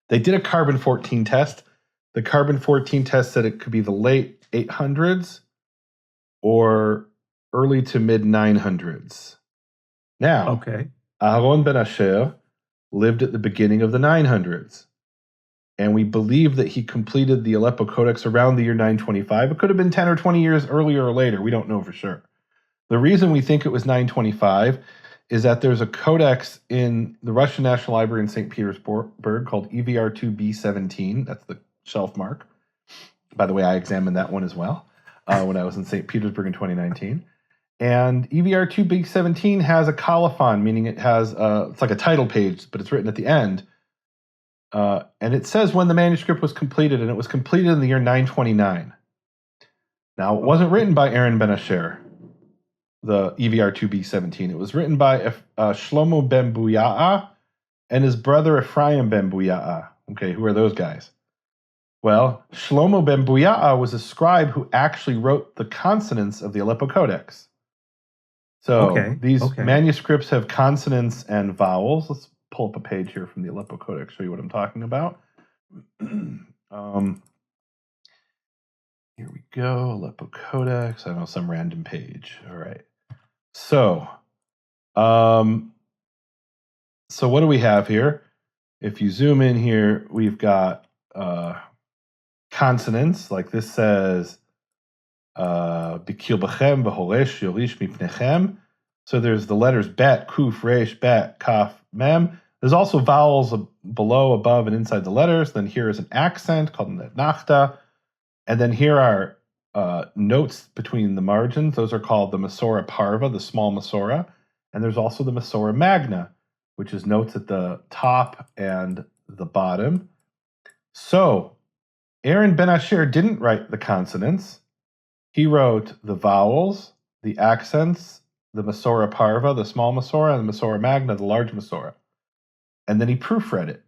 They did a carbon-14 test. The carbon-14 test said it could be the late 800s or early to mid-900s. Now, Okay. Aharon ben Asher lived at the beginning of the 900s, and we believe that he completed the Aleppo Codex around the year 925. It could have been 10 or 20 years earlier or later. We don't know for sure. The reason we think it was 925 is that there's a codex in the Russian National Library in St. Petersburg called EVR2B17. That's the shelf mark. By the way, I examined that one as well when I was in St. Petersburg in 2019. And EVR2B17 has a colophon, meaning it has it's like a title page, but it's written at the end. And it says when the manuscript was completed, and it was completed in the year 929. Now, it wasn't written by Aaron ben Asher, the EVR2B17. It was written by Shlomo ben Buya'a and his brother Ephraim ben Buya'a. Okay, who are those guys? Well, Shlomo ben Buya'a was a scribe who actually wrote the consonants of the Aleppo Codex. So these manuscripts have consonants and vowels. Let's pull up a page here from the Aleppo Codex, show you what I'm talking about. Here we go, Aleppo Codex. I know, some random page. All right. So what do we have here? If you zoom in here, we've got consonants, like this says, B'kilbachem v'horesh yorish mipnechem. So there's the letters bet, kuf, resh, bet, kaf, mem. There's also vowels below, above, and inside the letters. Then here is an accent called an etnachta. And then here are notes between the margins. Those are called the Masora Parva, the small Masora. And there's also the Masora Magna, which is notes at the top and the bottom. So Aaron ben Asher didn't write the consonants. He wrote the vowels, the accents, the Masora Parva, the small Masora, and the Masora Magna, the large Masora. And then he proofread it.